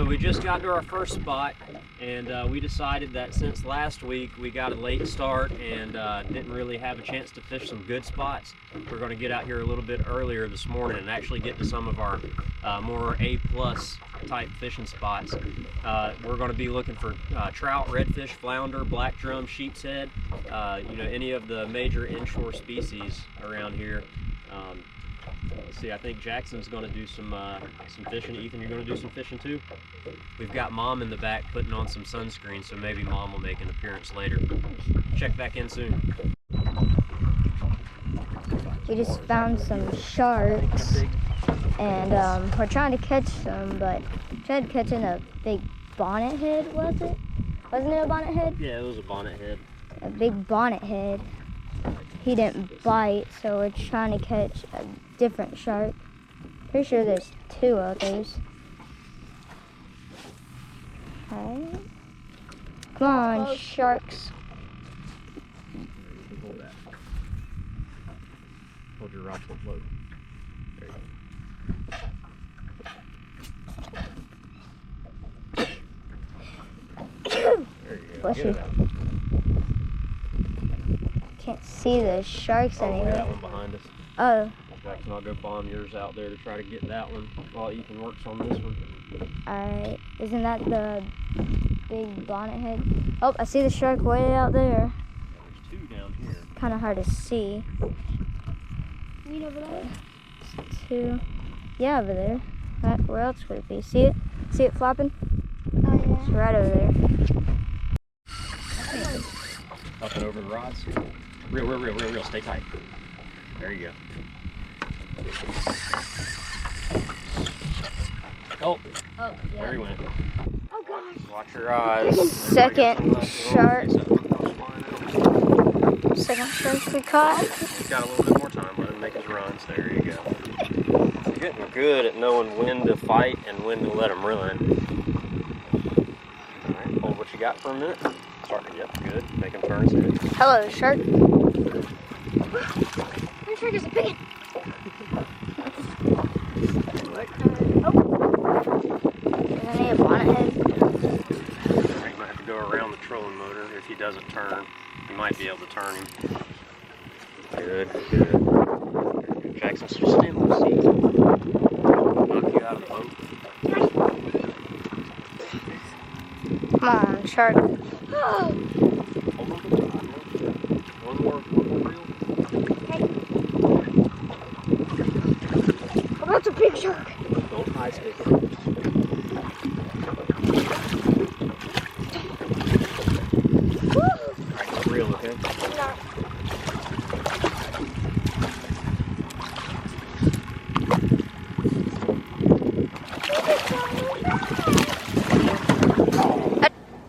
we just got to our first spot, and we decided that since last week we got a late start and didn't really have a chance to fish some good spots, we're going to get out here a little bit earlier this morning and actually get to some of our more A-plus type fishing spots. We're going to be looking for trout, redfish, flounder, black drum, sheep's head, you know, any of the major inshore species around here. Let's see, I think Jackson's going to do some fishing. Ethan, you're going to do some fishing too? We've got Mom in the back putting on some sunscreen, so maybe Mom will make an appearance later. Check back in soon. We just found some sharks, and we're trying to catch some, but tried catching a big bonnet head, was it? Wasn't it a bonnet head? Yeah, it was a bonnet head. A big bonnet head. He didn't bite, so we're trying to catch a different shark. Pretty sure there's two others. Okay. Come on, sharks. Hold that. Hold your rod low. There you go. There you go. Bless you. Can't see the sharks anymore. That one behind us. Oh. Jackson, I'll go bomb yours out there to try to get that one while Ethan works on this one. Alright, isn't that the big bonnet head? Oh, I see the shark way out there. There's two down here. Kind of hard to see. Right over there? Two. Yeah, over there. Where else would it be? See it? See it flopping? Oh, yeah. It's right over there. Up and over the rods. Real. Stay tight. There you go. Oh, Oh, yeah. there he went. Oh, gosh. Watch your eyes. Second shark. Second shark we caught. He's got a little bit more time. Let him make his runs. There you go. You're getting good at knowing when to fight and when to let him run. All right, hold what you got for a minute. Yep, good. Make him turn his head. Hello, shark. My shark is a big one. Isn't he a bonnet head? Right, you might have to go around the trolling motor. If he doesn't turn, you might be able to turn him. Good. Jackson, just stand on the seat. Knock you out of the boat. Come on, shark. Hold on to the rod. One more reel. Oh, that's a big shark. Don't high stick it. Alright, reel, okay?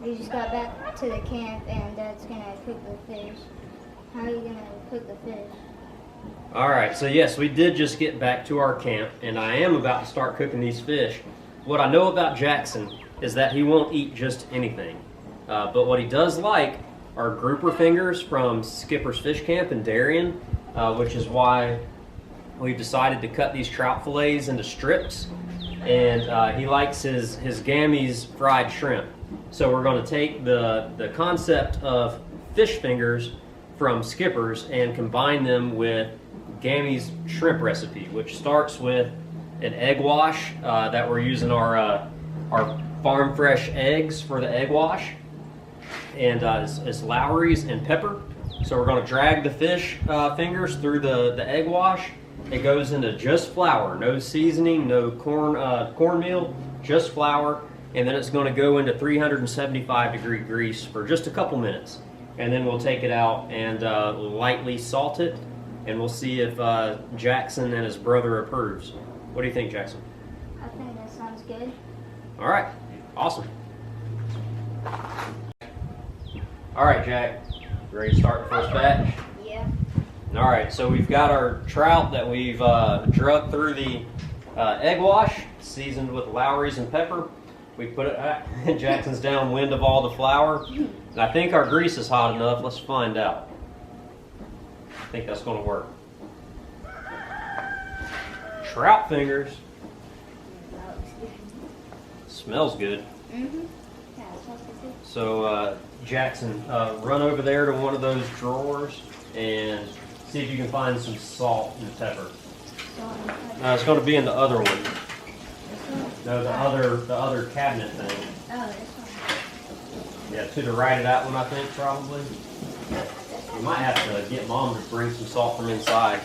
We just got back to the camp and Dad's gonna cook the fish. How are you gonna cook the fish? Alright, so yes, we did just get back to our camp, and I am about to start cooking these fish. What I know about Jackson is that he won't eat just anything. But what he does like are grouper fingers from Skipper's Fish Camp in Darien, which is why we've decided to cut these trout fillets into strips. And he likes his gammies fried shrimp. So we're going to take the concept of fish fingers from Skipper's and combine them with Gammy's shrimp recipe, which starts with an egg wash that we're using our farm fresh eggs for the egg wash, and it's Lowry's and pepper. So we're going to drag the fish fingers through the egg wash. It goes into just flour, no seasoning, no cornmeal, just flour, and then it's going to go into 375-degree grease for just a couple minutes. And then we'll take it out and lightly salt it, and we'll see if Jackson and his brother approves. What do you think, Jackson? I think that sounds good. All right, awesome. All right, Jack, you ready to start the first batch? Yeah. All right, so we've got our trout that we've drug through the egg wash, seasoned with Lowry's and pepper. We put it, Jackson's downwind of all the flour. And I think our grease is hot enough. Let's find out. I think that's going to work. Trout fingers. Smells good. Mm-hmm. Yeah, it smells good too. So, Jackson, run over there to one of those drawers and see if you can find some salt and pepper. It's going to be in the other one. This one? No, the other cabinet thing. Oh, this one. Yeah, to the right of that one, I think, probably. You might have to get Mom to bring some salt from inside.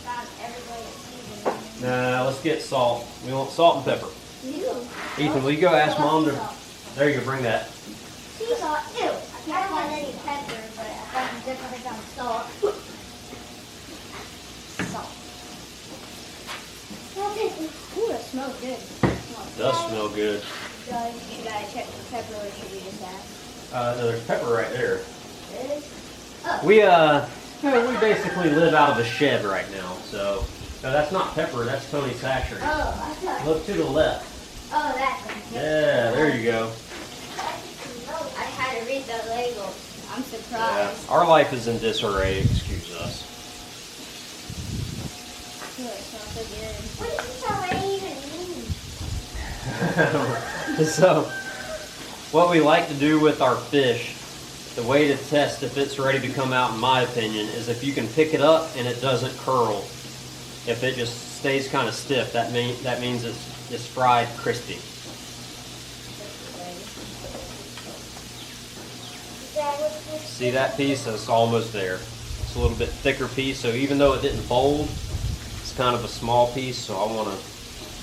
Not everybody seasons. Nah, let's get salt. We want salt and pepper. You. Ethan, will you go ask Mom to... There you go, bring that. Sea salt. Ew. I can't find any pepper, but I found different kind of salt. Salt. Ooh, it smells good. It does smell good. You gotta check for pepper, or should we just ask? No, there's pepper right there. There is? Oh. We basically live out of a shed right now, so... No, that's not pepper, that's Tony Satcher. Oh, I thought. Look to the left. Oh, that one. Yeah, there you go. I had to read the label. I'm Yeah. surprised. Our life is in disarray, excuse us. Ooh, it smells so good. What does disarray even mean? So, what we like to do with our fish, the way to test if it's ready to come out, in my opinion, is if you can pick it up and it doesn't curl. If it just stays kind of stiff, that means it's fried crispy. See that piece? That's almost there. It's a little bit thicker piece, so even though it didn't fold, it's kind of a small piece, so I want to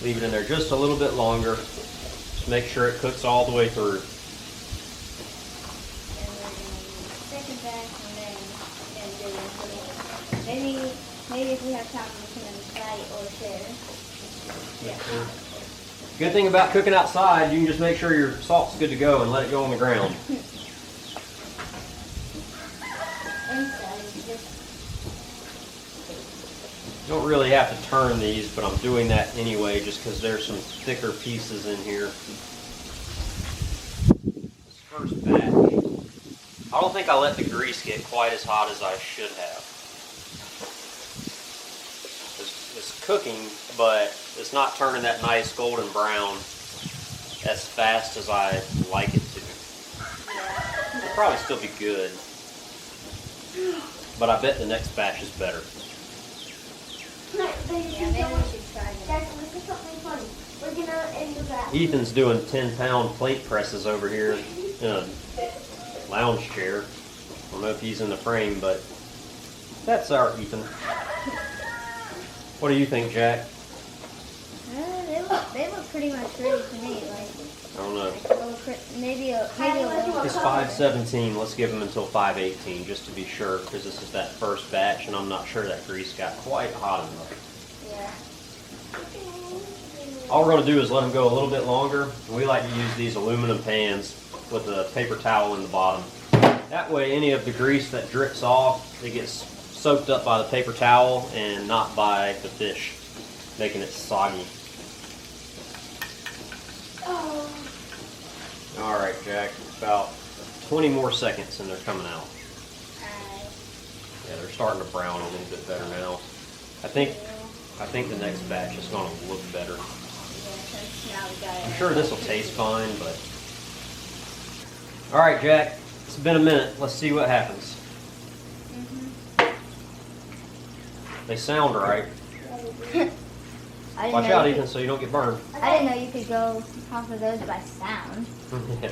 leave it in there just a little bit longer. Just make sure it cooks all the way through. Second batch, and then maybe if we have time, we can fry or share. Yeah. Good thing about cooking outside, you can just make sure your salt's good to go and let it go on the ground. Inside is just. You don't really have to turn these, but I'm doing that anyway just because there's some thicker pieces in here. This first batch, I don't think I let the grease get quite as hot as I should have. It's cooking, but it's not turning that nice golden brown as fast as I like it to. It'll probably still be good, but I bet the next batch is better. Yeah, maybe we should try that. Look at something funny. We're gonna end the bath. Ethan's doing 10-pound plate presses over here in a lounge chair. I don't know if he's in the frame, but that's our Ethan. What do you think, Jack? They look pretty much ready to me. Like, I don't know. maybe a little. It's 5:17. Let's give them until 5:18 just to be sure, because this is that first batch, and I'm not sure that grease got quite hot enough. Yeah. All we're going to do is let them go a little bit longer. We like to use these aluminum pans with a paper towel in the bottom. That way, any of the grease that drips off, it gets soaked up by the paper towel and not by the fish, making it soggy. Oh. All right, Jack, about 20 more seconds and they're coming out. Yeah, they're starting to brown a little bit better now. I think the next batch is going to look better. I'm sure this will taste fine, but... All right, Jack, it's been a minute. Let's see what happens. They sound right. Watch out, Ethan, so you don't get burned. I didn't know you could go off of those by sound. Yeah.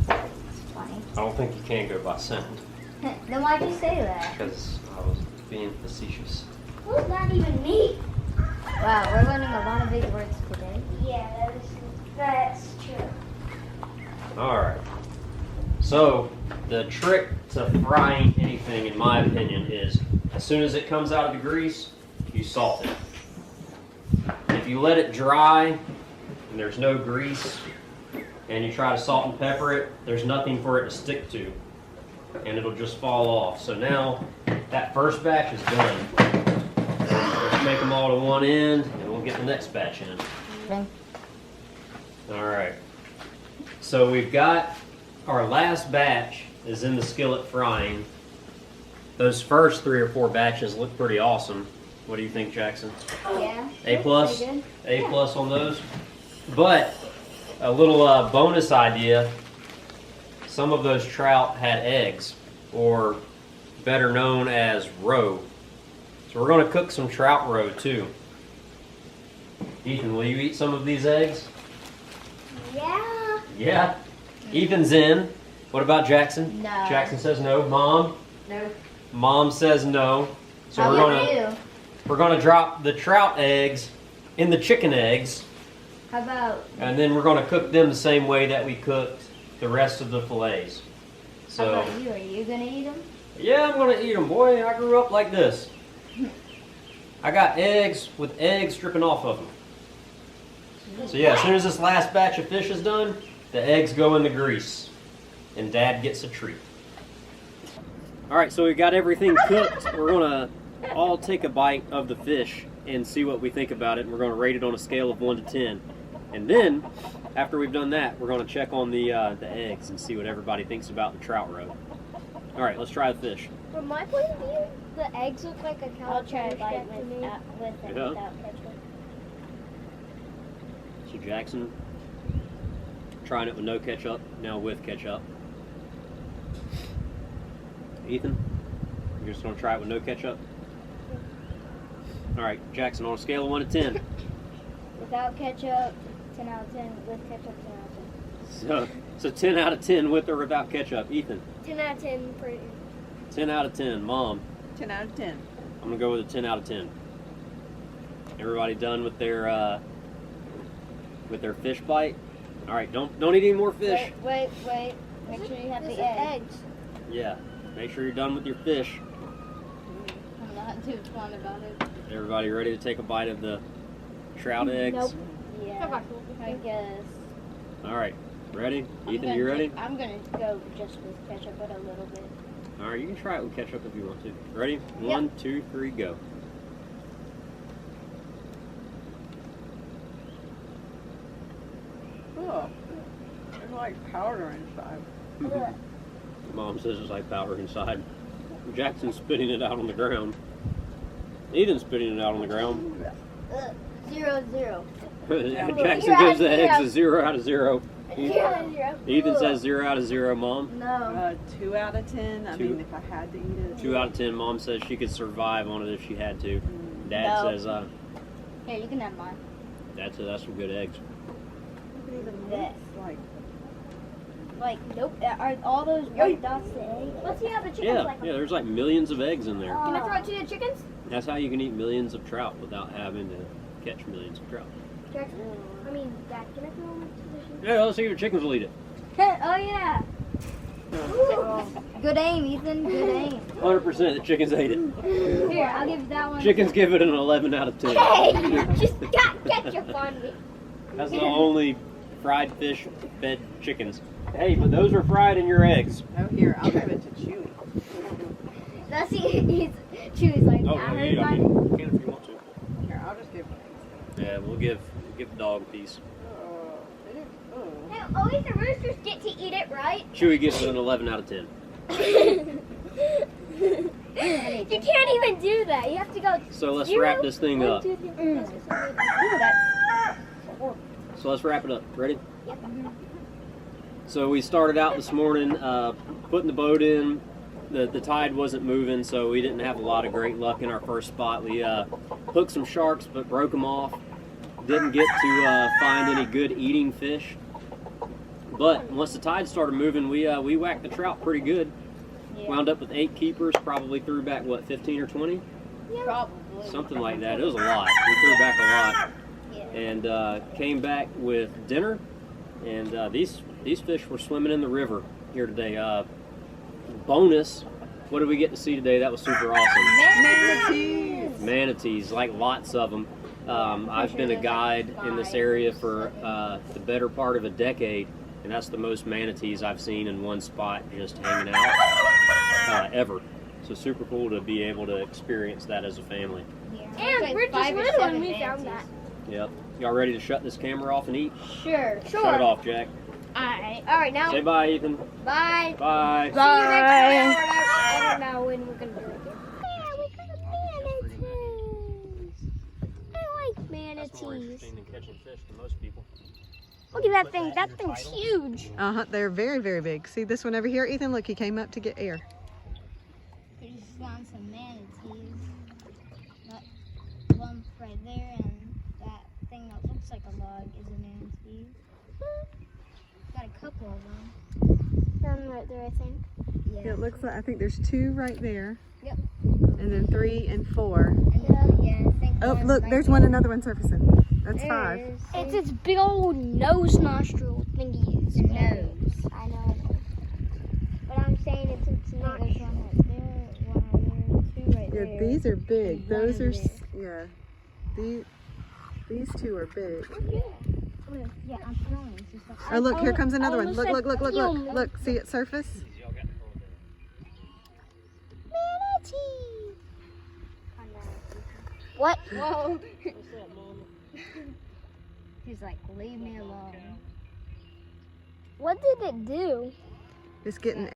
It's funny. I don't think you can go by sound, Then why'd you say that? because I was being facetious. Who's not even me? Wow, we're learning a lot of big words today. Yeah, that's true. All right. So the trick to frying anything, in my opinion, is as soon as it comes out of the grease, you salt it. If you let it dry and there's no grease and you try to salt and pepper it, there's nothing for it to stick to and it'll just fall off. So now that first batch is done. Let's make them all to one end and we'll get the next batch in. Okay. All right. So we've got our last batch is in the skillet frying. Those first 3 or 4 batches look pretty awesome. What do you think, Jackson? Yeah. A plus? Pretty good. A plus on those? But a little bonus idea, some of those trout had eggs, or better known as roe. So we're going to cook some trout roe too. Ethan, will you eat some of these eggs? Yeah. Yeah. Ethan's in. What about Jackson? No. Jackson says no. Mom? No. Mom says no. So How we're about gonna you? we're gonna drop the trout eggs in the chicken eggs, How about and then we're gonna cook them the same way that we cooked the rest of the fillets. how So about you? Are you gonna eat them? yeah, I'm gonna eat them, boy. I grew up like this. I got eggs with eggs dripping off of them. So yeah, as soon as this last batch of fish is done, the eggs go in the grease, and Dad gets a treat. All right, so we got everything cooked. We're gonna all take a bite of the fish and see what we think about it. And we're gonna rate it on a scale of 1 to 10. And then, after we've done that, we're gonna check on the eggs and see what everybody thinks about the trout roe. All right, let's try the fish. From my point of view, the eggs look like a I'll try cow a bite to me. with and Yeah. without ketchup. So Jackson trying it with no ketchup, now with ketchup. Ethan, you're just gonna try it with no ketchup? All right, Jackson, on a scale of 1 to 10. Without ketchup, 10 out of 10. With ketchup, 10 out of 10. So 10 out of 10 with or without ketchup. Ethan, 10 out of 10 for 10 out of 10. Mom, 10 out of 10. I'm gonna go with a 10 out of 10. Everybody done with their fish bite? All right, don't eat any more fish. Wait. Make sure you have This the is egg. eggs. Yeah, make sure you're done with your fish. I'm not too fun about it. Everybody ready to take a bite of the trout eggs? Nope. Yeah, I guess. All right, ready? I'm Ethan, gonna you ready? I'm gonna go just with ketchup, but a little bit. All right, you can try it with ketchup if you want to. Ready? Yep. 1, 2, 3, go. Oh, there's like powder inside. Mom says it's like powder inside. Jackson's spitting it out on the ground. Ethan's spitting it out on the ground. 0-0. Jackson gives the eggs a 0 out of 0. 0 out of 0. Ethan says 0 out of 0. Mom? No. 2 out of 10. I Two. mean, if I had to eat it. 2 out of 10. Mom says she could survive on it if she had to. Dad No. says Here, you can have mine. that's some good eggs. Look at even That. looks like Nope. Are all those white dots the egg? Let's see how the chicken's Yeah, like. yeah. There's like millions of eggs in there. Can I throw it to the chickens? That's how you can eat millions of trout without having to catch millions of trout. Jackson? I mean, Dad, can I throw them to the chickens? Yeah, let's see if the chickens will eat it. Oh yeah. Good aim, Ethan. Good aim. 100% the chickens ate it. Here, I'll give you that one. Chickens give it an 11 out of 10. Hey, you just got ketchup on me. That's the only fried fish fed chickens. Hey, but those are fried in your eggs. Oh, here, I'll give it to Chewy. That's Chewy's like, Oh, I no, heard you my. don't. You can if you want to. Here, I'll just give it. Yeah, we'll give the dog a piece. Hey, always the roosters get to eat it, right? Chewy gives it an 11 out of 10. You can't even do that. You have to go. So let's 0, wrap this thing 1, up. 2, 3, 4, 5, 6, 7, 8, 9. So let's wrap it up. Ready? Yep. So we started out this morning putting the boat in. The tide wasn't moving, so we didn't have a lot of great luck in our first spot. We hooked some sharks, but broke them off. Didn't get to find any good eating fish. But once the tide started moving, we whacked the trout pretty good. Yeah. Wound up with 8 keepers, probably threw back, what, 15 or 20? Probably. Something like that. It was a lot. We threw back a lot. Yeah. And came back with dinner. And these fish were swimming in the river here today. Bonus, what did we get to see today? That was super awesome. Manatees! Manatees, like lots of them. I've been a guide in this area for the better part of a decade, and that's the most manatees I've seen in one spot just hanging out ever. So super cool to be able to experience that as a family. And we're just little when we found that. Yep. Y'all ready to shut this camera off and eat? Sure. Shut it off, Jack. Alright. All right, now. Say bye, Ethan. Bye. Bye. See you next time. I don't know when we're gonna do it again. Yeah, we got a manatee. fish to most people. Look at that thing. That thing's huge. They're very, very big. See this one over here, Ethan? Look, he came up to get air. We just found some manatees. That lump right there, and that thing that looks like a log is a manatee. Got a couple of them. Some right there, I think. Yeah. It looks like, I think there's 2 right there. Yep. And then 3 and 4. And yeah, I think Oh, one look, right there's there. one, another one surfacing. That's 5. It's its big old nose nostril thingies. Nose. I know. But I'm saying it's its nostril. There's one right there, one right there, 2 right Yeah, there. these are big. One Those are, over there. yeah. These 2 are big. Yeah, I'm telling you. It's just like, Oh, look, here comes another one. almost Look, look, look, look, like look. Look, see it surface? manatee. What? Whoa. He's like, leave me alone. What did it do? It's getting